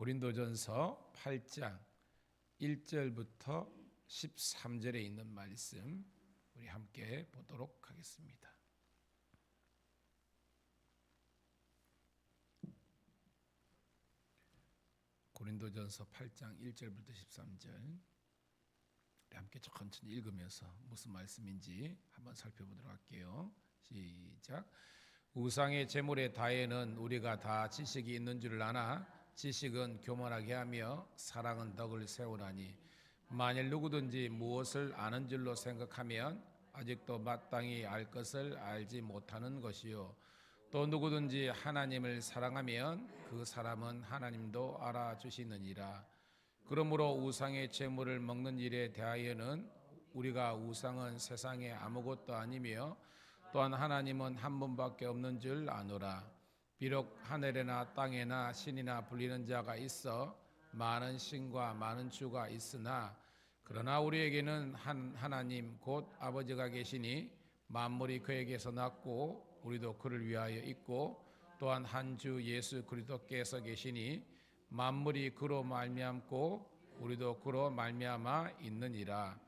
고린도전서 8장 1절부터 13절에 있는 말씀 우리 함께 보도록 하겠습니다. 고린도전서 8장 1절부터 13절 우리 함께 천천히 읽으면서 무슨 말씀인지 한번 살펴보도록 할게요. 시작. 우상의 제물의 다에는 우리가 다 지식이 있는 줄 아나 지식은 교만하게 하며 사랑은 덕을 세우나니 만일 누구든지 무엇을 아는 줄로 생각하면 아직도 마땅히 알 것을 알지 못하는 것이요 또 누구든지 하나님을 사랑하면 그 사람은 하나님도 알아주시느니라. 그러므로 우상의 제물을 먹는 일에 대하여는 우리가 우상은 세상에 아무것도 아니며 또한 하나님은 한 분밖에 없는 줄 아노라. 비록 하늘에나 땅에나 신이나 불리는 자가 있어 많은 신과 많은 주가 있으나 그러나 우리에게는 한 하나님 곧 아버지가 계시니 만물이 그에게서 났고 우리도 그를 위하여 있고 또한 한 주 예수 그리스도께서 계시니 만물이 그로 말미암고 우리도 그로 말미암아 있느니라.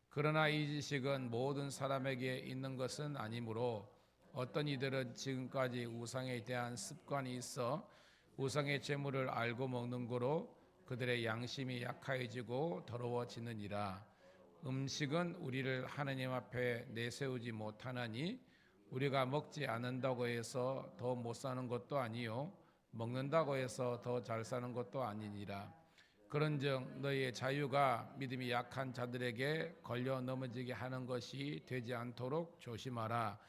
그러나 이 지식은 모든 사람에게 있는 것은 아니므로 어떤 이들은 지금까지 우상에 대한 습관이 있어 우상의 제물을 알고 먹는 거로 그들의 양심이 약해지고 더러워지느니라. 음식은 우리를 하나님 앞에 내세우지 못하나니 우리가 먹지 않는다고 해서 더 못 사는 것도 아니요 먹는다고 해서 더 잘 사는 것도 아니니라. 그런즉 너희의 자유가 믿음이 약한 자들에게 걸려 넘어지게 하는 것이 되지 않도록 조심하라.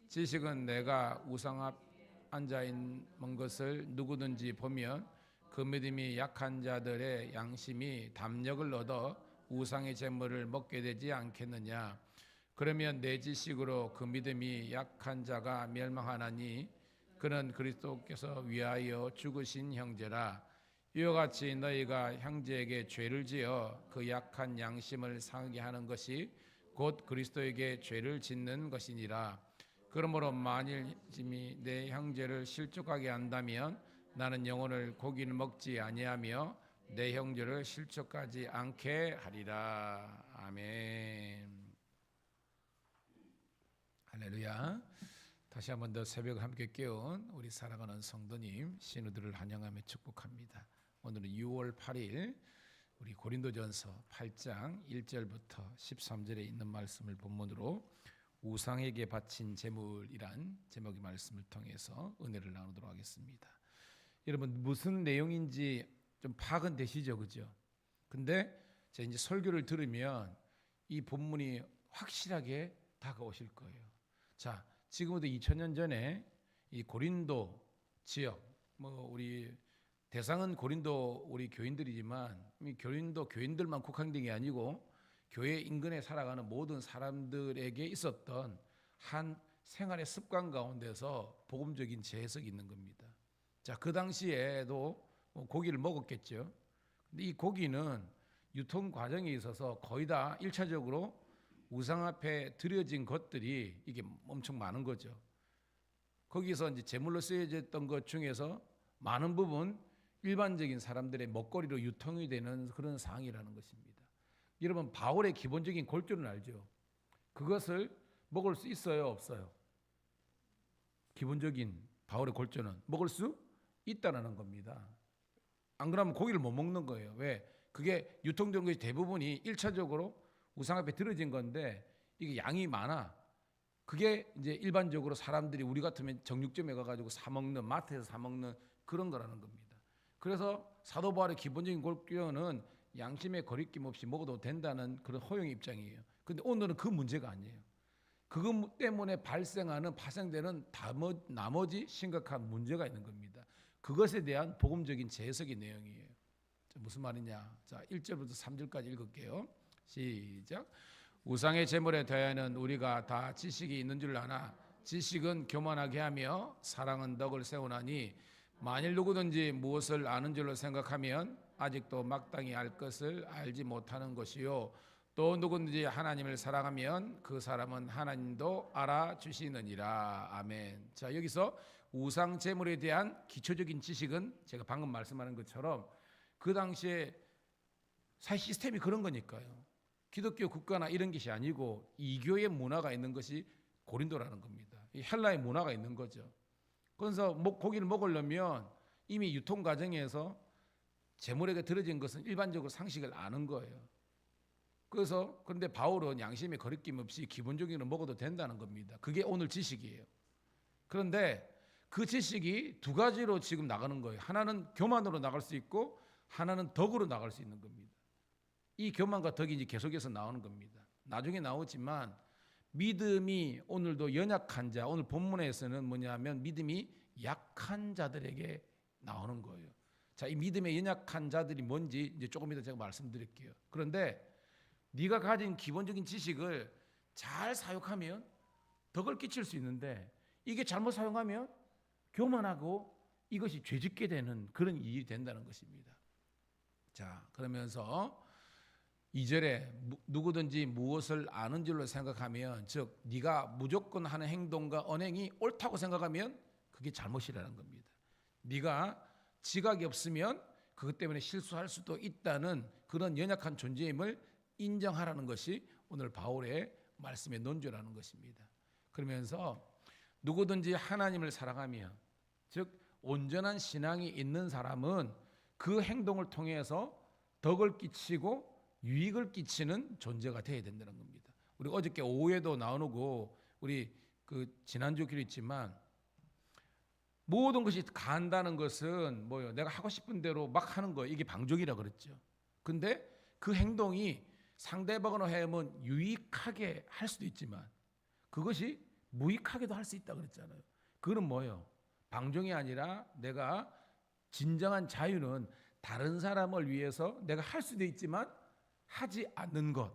지식은 내가 우상 앞 앉아 있는 것을 누구든지 보면 그 믿음이 약한 자들의 양심이 담력을 얻어 우상의 제물을 먹게 되지 않겠느냐. 그러면 내 지식으로 그 믿음이 약한 자가 멸망하나니 그는 그리스도께서 위하여 죽으신 형제라. 이와 같이 너희가 형제에게 죄를 지어 그 약한 양심을 상하게 하는 것이 곧 그리스도에게 죄를 짓는 것이니라. 그러므로 만일 내 형제를 실족하게 한다면 나는 영혼을 고기를 먹지 아니하며 내 형제를 실족하지 않게 하리라. 아멘. 할렐루야. 다시 한 번 더 새벽을 함께 깨운 우리 사랑하는 성도님 신우들을 환영하며 축복합니다. 오늘은 6월 8일 우리 고린도전서 8장 1절부터 13절에 있는 말씀을 본문으로 우상에게 바친 제물이란 제목의 말씀을 통해서 은혜를 나누도록 하겠습니다. 여러분 무슨 내용인지 좀 파악은 되시죠, 그죠? 근데 제가 이제 설교를 들으면 이 본문이 확실하게 다가오실 거예요. 자, 지금부터 2000년 전에 이 고린도 지역, 우리 대상은 고린도 우리 교인들이지만 이 고린도 교인들만 국한된 게 아니고 교회 인근에 살아가는 모든 사람들에게 있었던 한 생활의 습관 가운데서 복음적인 재해석이 있는 겁니다. 자, 그 당시에도 고기를 먹었겠죠. 근데 이 고기는 유통 과정에 있어서 거의 다 1차적으로 우상 앞에 드려진 것들이 이게 엄청 많은 거죠. 거기서 이제 제물로 쓰여졌던 것 중에서 많은 부분 일반적인 사람들의 먹거리로 유통이 되는 그런 상황이라는 것입니다. 여러분 바울의 기본적인 골조는 알죠? 그것을 먹을 수 있어요, 없어요? 기본적인 바울의 골조는 먹을 수 있다는 겁니다. 안 그러면 고기를 못 먹는 거예요. 왜? 그게 유통되는 것이 대부분이 1차적으로 우상 앞에 들어진 건데 이게 양이 많아. 그게 이제 일반적으로 사람들이 우리 같으면 정육점에 가가지고 사 먹는, 마트에서 사 먹는 그런 거라는 겁니다. 그래서 사도 바울의 기본적인 골조는 양심의 거리낌 없이 먹어도 된다는 그런 허용 입장이에요. 근데 오늘은 그 문제가 아니에요. 그것 때문에 발생하는 파생되는 나머지 심각한 문제가 있는 겁니다. 그것에 대한 복음적인 재해석의 내용이에요. 자, 무슨 말이냐? 자, 1절부터 3절까지 읽을게요. 시작. 우상의 제물에 대하여는 우리가 다 지식이 있는 줄 아나 지식은 교만하게 하며 사랑은 덕을 세우나니 만일 누구든지 무엇을 아는 줄로 생각하면 아직도 마땅히 알 것을 알지 못하는 것이요 또 누구든지 하나님을 사랑하면 그 사람은 하나님도 알아주시느니라. 아멘. 자, 여기서 우상 제물에 대한 기초적인 지식은 제가 방금 말씀하는 것처럼 그 당시에 사회 시스템이 그런 거니까요. 기독교 국가나 이런 것이 아니고 이교의 문화가 있는 것이 고린도라는 겁니다. 이 헬라의 문화가 있는 거죠. 그래서 고기를 먹으려면 이미 유통 과정에서 제물에게 드려진 것은 일반적으로 상식을 아는 거예요. 그래서 그런데 바울은 양심에 거리낌 없이 기본적으로 먹어도 된다는 겁니다. 그게 오늘 지식이에요. 그런데 그 지식이 두 가지로 지금 나가는 거예요. 하나는 교만으로 나갈 수 있고 하나는 덕으로 나갈 수 있는 겁니다. 이 교만과 덕이 이제 계속해서 나오는 겁니다. 나중에 나오지만 믿음이 오늘도 연약한 자, 오늘 본문에서는 뭐냐면 믿음이 약한 자들에게 나오는 거예요. 자, 이 믿음의 연약한 자들이 뭔지 이제 조금 이따 제가 말씀드릴게요. 그런데 네가 가진 기본적인 지식을 잘 사용하면 덕을 끼칠 수 있는데 이게 잘못 사용하면 교만하고 이것이 죄짓게 되는 그런 일이 된다는 것입니다. 자, 그러면서 2절에 누구든지 무엇을 아는 줄로 생각하면, 즉 네가 무조건 하는 행동과 언행이 옳다고 생각하면 그게 잘못이라는 겁니다. 네가 지각이 없으면 그것 때문에 실수할 수도 있다는 그런 연약한 존재임을 인정하라는 것이 오늘 바울의 말씀의 논조라는 것입니다. 그러면서 누구든지 하나님을 사랑하며, 즉 온전한 신앙이 있는 사람은 그 행동을 통해서 덕을 끼치고 유익을 끼치는 존재가 되어야 된다는 겁니다. 우리 어저께 오후에도 나누고 우리 지난주 기도했지만 모든 것이 간다는 것은 뭐요? 내가 하고 싶은 대로 막 하는 거예요. 이게 방종이라 그랬죠. 근데 그 행동이 상대방으로 하면 유익하게 할 수도 있지만 그것이 무익하게도 할 수 있다 그랬잖아요. 그건 뭐예요? 방종이 아니라 내가 진정한 자유는 다른 사람을 위해서 내가 할 수도 있지만 하지 않는 것,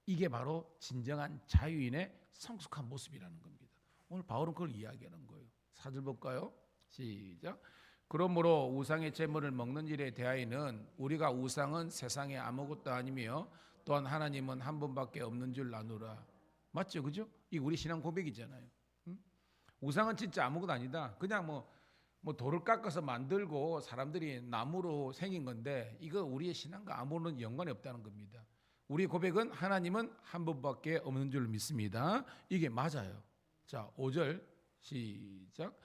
이게 바로 진정한 자유인의 성숙한 모습이라는 겁니다. 오늘 바울은 그걸 이야기하는 거예요. 4절 볼까요? 시작. 그러므로 우상의 제물을 먹는 일에 대하여는 우리가 우상은 세상에 아무것도 아니며 또한 하나님은 한 분밖에 없는 줄 아노라. 맞죠, 그죠? 이 우리 신앙 고백이잖아요. 우상은 진짜 아무것도 아니다. 그냥 뭐 돌을 깎아서 만들고 사람들이 나무로 생긴 건데 이거 우리의 신앙과 아무런 연관이 없다는 겁니다. 우리의 고백은 하나님은 한 분밖에 없는 줄 믿습니다. 이게 맞아요. 자, 5절 시작.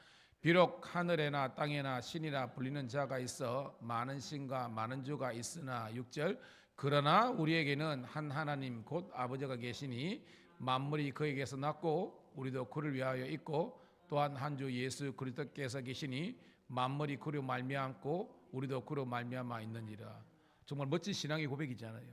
비록 하늘에나 땅에나 신이라 불리는 자가 있어 많은 신과 많은 주가 있으나 6절. 그러나 우리에게는 한 하나님 곧 아버지가 계시니 만물이 그에게서 났고 우리도 그를 위하여 있고 또한 한 주 예수 그리스도께서 계시니 만물이 그로 말미암고 우리도 그로 말미암아 있느니라. 정말 멋진 신앙의 고백이잖아요.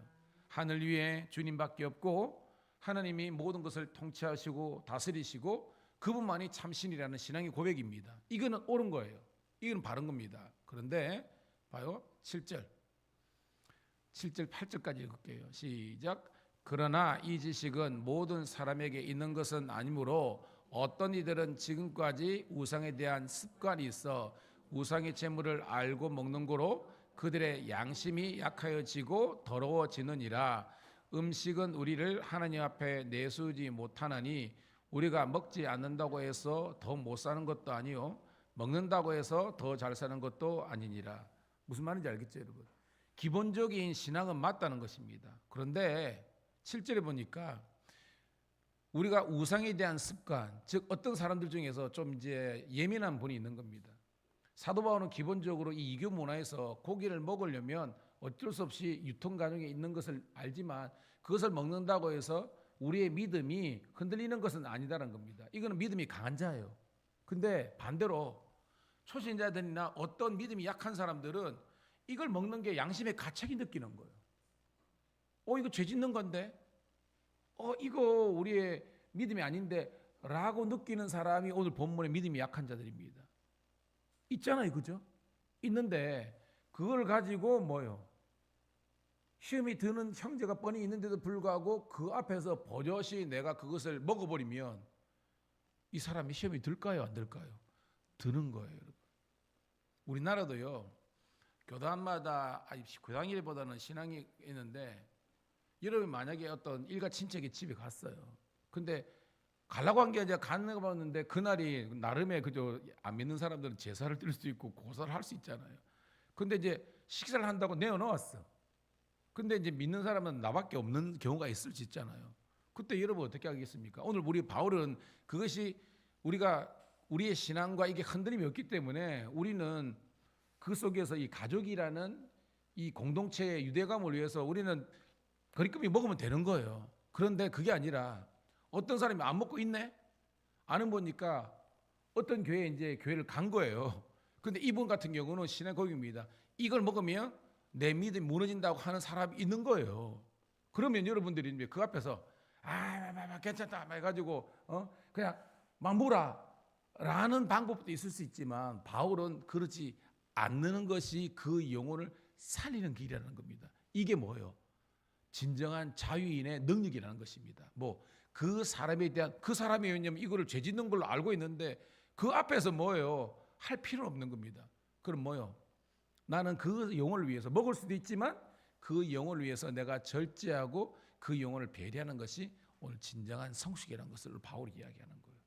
하늘 위에 주님밖에 없고 하나님이 모든 것을 통치하시고 다스리시고 그분만이 참신이라는 신앙의 고백입니다. 이거는 옳은 거예요. 이거는 바른 겁니다. 그런데 봐요. 7절 8절까지 읽을게요. 시작. 그러나 이 지식은 모든 사람에게 있는 것은 아니므로 어떤 이들은 지금까지 우상에 대한 습관이 있어 우상의 제물을 알고 먹는 거로 그들의 양심이 약하여지고 더러워지느니라. 음식은 우리를 하나님 앞에 내세우지 못하나니 우리가 먹지 않는다고 해서 더 못 사는 것도 아니요 먹는다고 해서 더 잘 사는 것도 아니니라. 무슨 말인지 알겠죠, 여러분? 기본적인 신앙은 맞다는 것입니다. 그런데 7절에 보니까 우리가 우상에 대한 습관, 즉 어떤 사람들 중에서 좀 이제 예민한 분이 있는 겁니다. 사도 바울은 기본적으로 이 이교 문화에서 고기를 먹으려면 어쩔 수 없이 유통 과정에 있는 것을 알지만 그것을 먹는다고 해서 우리의 믿음이 흔들리는 것은 아니다라는 겁니다. 이거는 믿음이 강한 자예요. 근데 반대로 초신자들이나 어떤 믿음이 약한 사람들은 이걸 먹는 게 양심의 가책이 느끼는 거예요. 이거 죄 짓는 건데 이거 우리의 믿음이 아닌데 라고 느끼는 사람이 오늘 본문의 믿음이 약한 자들입니다. 있잖아요, 그죠? 있는데 그걸 가지고 뭐요? 시험이 드는 형제가 뻔히 있는데도 불구하고 그 앞에서 버젓이 내가 그것을 먹어버리면 이 사람이 시험이 들까요, 안 들까요? 드는 거예요, 여러분. 우리나라도요, 교단마다 교단일보다는 신앙이 있는데 여러분 만약에 어떤 일가 친척의 집에 갔어요. 근데 가려고 한 게 아니라 가는 거 봤는데 그날이 나름의 그저 안 믿는 사람들은 제사를 드릴 수 있고 고사를 할 수 있잖아요. 근데 이제 식사를 한다고 내어놓았어. 근데 이제 믿는 사람은 나밖에 없는 경우가 있을 수 있잖아요. 그때 여러분 어떻게 하겠습니까? 오늘 우리 바울은 그것이 우리의 신앙과 이게 흔들림이 없기 때문에 우리는 그 속에서 이 가족이라는 이 공동체의 유대감을 위해서 우리는 거리낌이 먹으면 되는 거예요. 그런데 그게 아니라 어떤 사람이 안 먹고 있네? 아는 보니까 어떤 교회에 이제 교회를 간 거예요. 근데 이분 같은 경우는 시나고기입니다. 이걸 먹으면 내 믿음이 무너진다고 하는 사람이 있는 거예요. 그러면 여러분들이 그 앞에서 괜찮다 해가지고 그냥 mam부라 라는 방법도 있을 수 있지만 바울은 그렇지 않는 것이 그 영혼을 살리는 길이라는 겁니다. 이게 뭐예요? 진정한 자유인의 능력이라는 것입니다. 그 사람에 대한 그 사람이 왜냐면 이거를 죄 짓는 걸로 알고 있는데 그 앞에서 뭐예요? 할 필요는 없는 겁니다. 그럼 뭐요? 나는 그 영혼을 위해서 먹을 수도 있지만 그 영혼을 위해서 내가 절제하고 그 영혼을 배려하는 것이 오늘 진정한 성숙이라는 것을 바울이 이야기하는 거예요.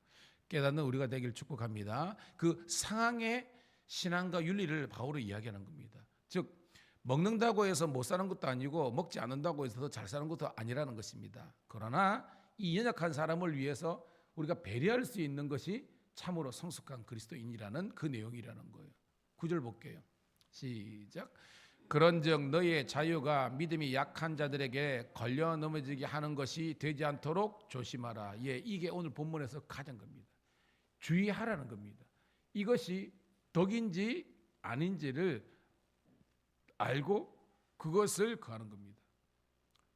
깨닫는 우리가 되길 축복합니다. 그 상황의 신앙과 윤리를 바울이 이야기하는 겁니다. 즉 먹는다고 해서 못 사는 것도 아니고 먹지 않는다고 해서 더 잘 사는 것도 아니라는 것입니다. 그러나 이 연약한 사람을 위해서 우리가 배려할 수 있는 것이 참으로 성숙한 그리스도인이라는 그 내용이라는 거예요. 9절 볼게요. 시작. 그런즉 너희의 자유가 믿음이 약한 자들에게 걸려 넘어지게 하는 것이 되지 않도록 조심하라. 이게 오늘 본문에서 가장 겁니다. 주의하라는 겁니다. 이것이 덕인지 아닌지를 알고 그것을 거하는 겁니다.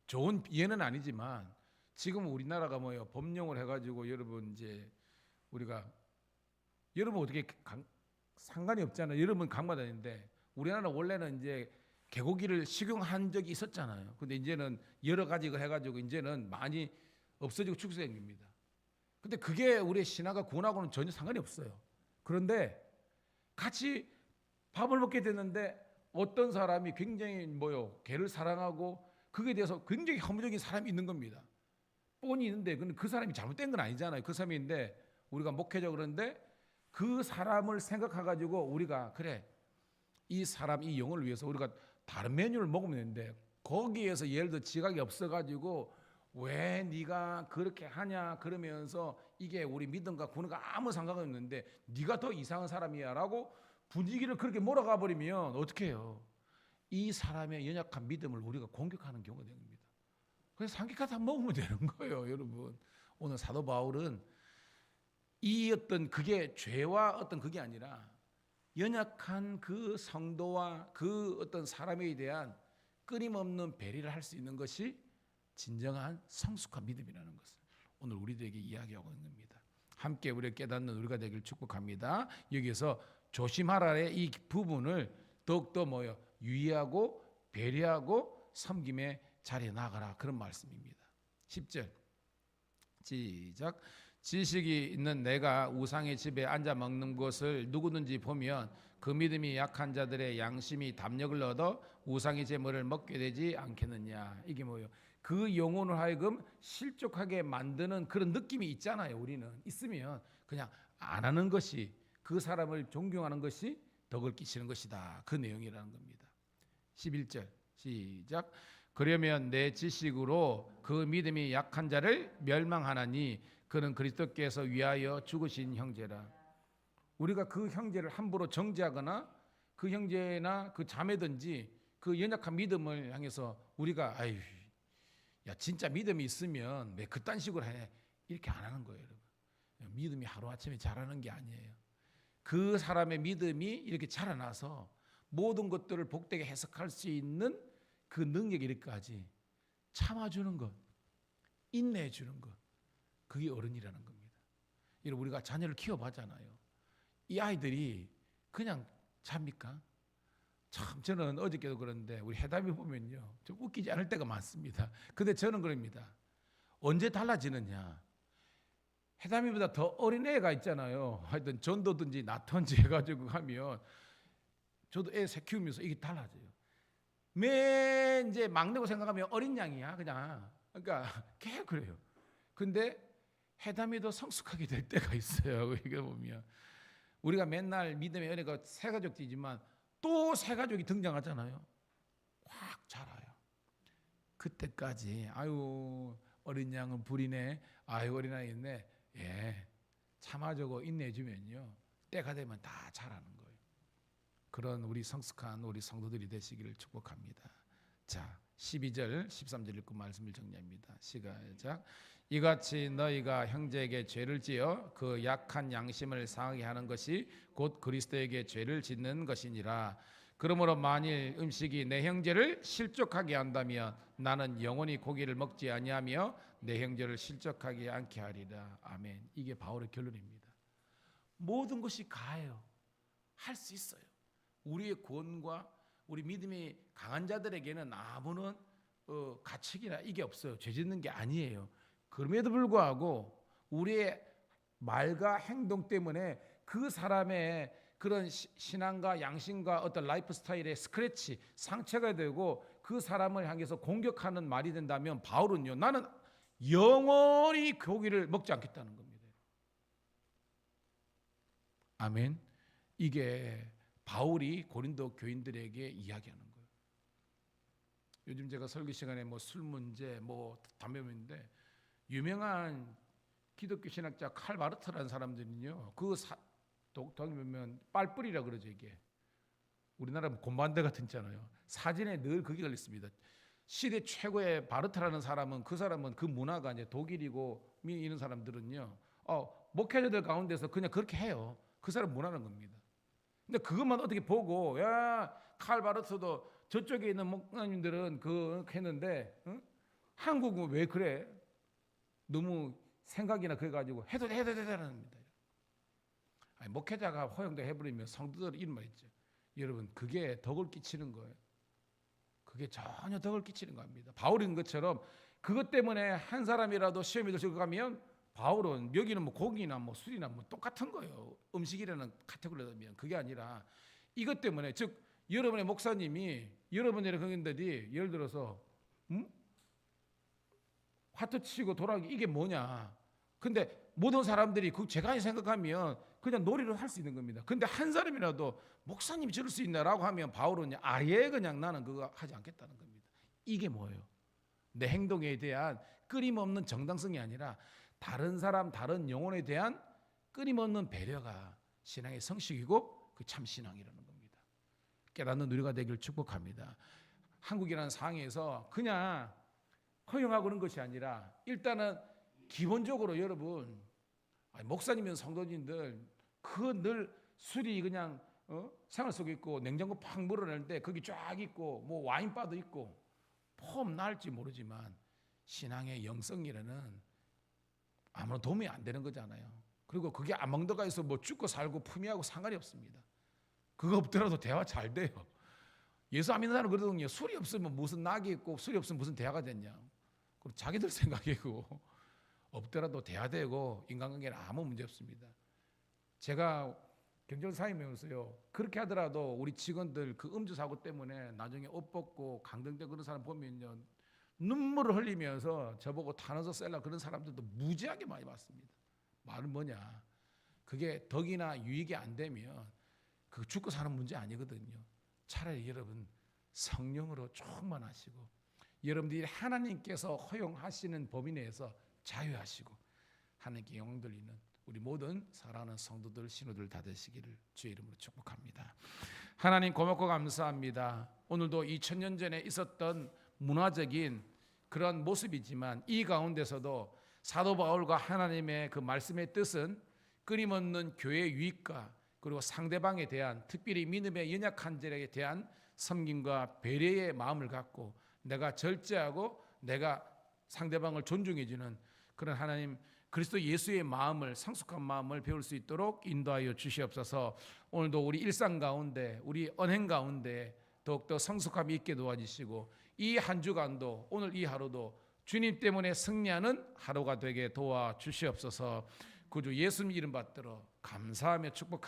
좋은 예는 아니지만 지금 우리나라가 뭐예요? 법령을 해가지고 여러분 이제 우리가 여러분 어떻게 상관이 없잖아요. 여러분 강마다인데 우리나라 원래는 이제 개고기를 식용한 적이 있었잖아요. 근데 이제는 여러 가지가 해가지고 이제는 많이 없어지고 축소된 겁니다. 근데 그게 우리의 신화가 구원하고는 전혀 상관이 없어요. 그런데 같이 밥을 먹게 됐는데 어떤 사람이 굉장히 개를 사랑하고 그게 대해서 굉장히 혐오적인 사람이 있는 겁니다. 뻔히 있는데 근데 그 사람이 잘못된 건 아니잖아요. 그 사람인데 우리가 목회자 그런데 그 사람을 생각해가지고 우리가 그래 이 사람 이 영혼을 위해서 우리가 다른 메뉴를 먹으면 되는데 거기에서 예를 들어 지각이 없어가지고 왜 네가 그렇게 하냐 그러면서 이게 우리 믿음과 구원과 아무 상관이 없는데 네가 더 이상한 사람이야라고 분위기를 그렇게 몰아가 버리면 어떻게 해요? 이 사람의 연약한 믿음을 우리가 공격하는 경우가 되는 겁니다. 그래서 삼키카 다 먹으면 되는 거예요, 여러분. 오늘 사도 바울은 이 어떤 그게 죄와 어떤 그게 아니라 연약한 그 성도와 그 어떤 사람에 대한 끊임없는 배려를 할 수 있는 것이 진정한 성숙한 믿음이라는 것을 오늘 우리들에게 이야기하고 있는 겁니다. 함께 우리가 깨닫는 우리가 되길 축복합니다. 여기서 조심하라의 이 부분을 더욱더 유의하고 배려하고 섬김의 자리에 나가라 그런 말씀입니다. 10절 시작. 지식이 있는 내가 우상의 집에 앉아 먹는 것을 누구든지 보면 그 믿음이 약한 자들의 양심이 담력을 얻어 우상의 제물을 먹게 되지 않겠느냐. 이게 뭐예요? 그 영혼을 하여금 실족하게 만드는 그런 느낌이 있잖아요. 우리는 있으면 그냥 안 하는 것이 그 사람을 존경하는 것이 덕을 끼치는 것이다. 그 내용이라는 겁니다. 11절 시작. 그러면 내 지식으로 그 믿음이 약한 자를 멸망하나니 그는 그리스도께서 위하여 죽으신 형제라. 우리가 그 형제를 함부로 정죄하거나 그 형제나 그 자매든지 그 연약한 믿음을 향해서 우리가 야 진짜 믿음이 있으면 왜 그딴 식으로 해? 이렇게 안 하는 거예요, 여러분. 믿음이 하루아침에 자라는 게 아니에요. 그 사람의 믿음이 이렇게 자라나서 모든 것들을 복되게 해석할 수 있는 그 능력이 이렇게까지 참아주는 것, 인내해주는 것, 그게 어른이라는 겁니다. 여러분 우리가 자녀를 키워봤잖아요. 이 아이들이 그냥 잡니까? 참 저는 어저께도 그런데 우리 해담이 보면요 좀 웃기지 않을 때가 많습니다. 근데 저는 그럽니다. 언제 달라지느냐? 해담이보다 더 어린 애가 있잖아요. 하여튼 전도든지 나턴지 해가지고 하면 저도 애 새 키우면서 이게 달라져요. 맨 이제 막내고 생각하면 어린 양이야 그냥. 그러니까 계속 그래요. 근데 해담이도 성숙하게 될 때가 있어요. 이게 보면 우리가 맨날 믿음의 은혜가 새 가족이지만 또 새 가족이 등장하잖아요. 확 자라요. 그때까지 아유 어린 양은 불이네, 아유 어린아이 있네, 예 참아주고 인내해주면요 때가 되면 다 자라는 거예요. 그런 우리 성숙한 우리 성도들이 되시기를 축복합니다. 자 12절 13절 읽고 말씀을 정리합니다. 시작. 이같이 너희가 형제에게 죄를 지어 그 약한 양심을 상하게 하는 것이 곧 그리스도에게 죄를 짓는 것이니라. 그러므로 만일 음식이 내 형제를 실족하게 한다면 나는 영원히 고기를 먹지 아니하며 내 형제를 실족하게 않게 하리라. 아멘. 이게 바울의 결론입니다. 모든 것이 가해요. 할 수 있어요. 우리의 구원과 우리 믿음이 강한 자들에게는 아무런 가책이나 이게 없어요. 죄 짓는 게 아니에요. 그럼에도 불구하고 우리의 말과 행동 때문에 그 사람의 그런 신앙과 양심과 어떤 라이프 스타일의 스크래치, 상처가 되고 그 사람을 향해서 공격하는 말이 된다면 바울은요, 나는 영원히 고기를 먹지 않겠다는 겁니다. 아멘. 이게 바울이 고린도 교인들에게 이야기하는 거예요. 요즘 제가 설교 시간에 뭐 술 문제, 뭐 담배 문제인데 유명한 기독교 신학자 칼 마르트라는 사람들은요, 독일 보면 빨뿌리라 그러죠. 이게 우리나라 곰반대 같은 있잖아요. 사진에 늘 그게 걸렸습니다. 시대 최고의 바르트라는 사람은 그 문화가 이제 독일이고 이런 사람들은요, 목회자들 가운데서 그냥 그렇게 해요. 그 사람 문화는 겁니다. 근데 그것만 어떻게 보고 야 칼 바르트도 저쪽에 있는 목사님들은 그렇게 했는데 한국은 왜 그래? 너무 생각이나 그래 가지고 해도 되라는 겁니다. 아니, 목회자가 허용도 해버리면 성도들 이런 말 있죠. 여러분 그게 덕을 끼치는 거예요. 그게 전혀 덕을 끼치는 겁니다. 바울인 것처럼 그것 때문에 한 사람이라도 시험에 들어가면 바울은 여기는 뭐 고기나 뭐 술이나 뭐 똑같은 거예요. 음식이라는 카테고리라면 그게 아니라 이것 때문에 즉 여러분의 목사님이 여러분들의 성인들이 예를 들어서 화투 치고 돌아가기 이게 뭐냐. 근데 모든 사람들이 그 제가 생각하면 그냥 놀이를 할 수 있는 겁니다. 근데 한 사람이라도 목사님이 저럴 수 있나라고 하면 바울은 아예 그냥 나는 그거 하지 않겠다는 겁니다. 이게 뭐예요? 내 행동에 대한 끊임없는 정당성이 아니라 다른 사람, 다른 영혼에 대한 끊임없는 배려가 신앙의 성식이고 그 참 신앙이라는 겁니다. 깨닫는 우리가 되기를 축복합니다. 한국이라는 상황에서 그냥 허용하고 그런 것이 아니라 일단은 기본적으로 여러분 목사님이면 성도님들 그 늘 술이 그냥 생활 속에 있고 냉장고 팍 물어낼 때 거기 쫙 있고 뭐 와인바도 있고 폼 날지 모르지만 신앙의 영성이라는 아무런 도움이 안 되는 거잖아요. 그리고 그게 안먹다가 해서 뭐 죽고 살고 품위하고 상관이 없습니다. 그거 없더라도 대화 잘 돼요. 예수 안 믿는 사람은 그러거든요. 술이 없으면 무슨 낙이 있고 술이 없으면 무슨 대화가 됐냐. 그리고 자기들 생각이고 없더라도 대화되고 인간관계는 아무 문제 없습니다. 제가 경찰 사임하면서요 그렇게 하더라도 우리 직원들 그 음주 사고 때문에 나중에 옷 벗고 강등되고 그런 사람 보면요 눈물을 흘리면서 저보고 탄원서 셀라 그런 사람들도 무지하게 많이 봤습니다. 말은 뭐냐, 그게 덕이나 유익이 안 되면 그 죽고 사는 문제 아니거든요. 차라리 여러분 성령으로 충만하시고 여러분들이 하나님께서 허용하시는 범위 내에서 자유하시고 하나님께 영광 돌리는 우리 모든 사랑하는 성도들 신우들 다 되시기를 주의 이름으로 축복합니다. 하나님 고맙고 감사합니다. 오늘도 2000년 전에 있었던 문화적인 그런 모습이지만 이 가운데서도 사도 바울과 하나님의 그 말씀의 뜻은 끊임없는 교회의 유익과 그리고 상대방에 대한 특별히 믿음의 연약한 자에게 대한 섬김과 배려의 마음을 갖고 내가 절제하고 내가 상대방을 존중해주는 그런 하나님 그리스도 예수의 마음을 성숙한 마음을 배울 수 있도록 인도하여 주시옵소서. 오늘도 우리 일상 가운데 우리 언행 가운데 더욱더 성숙함이 있게 도와주시고 이 한 주간도 오늘 이 하루도 주님 때문에 승리하는 하루가 되게 도와주시옵소서. 구주 예수님 이름 받들어 감사하며 축복합니다.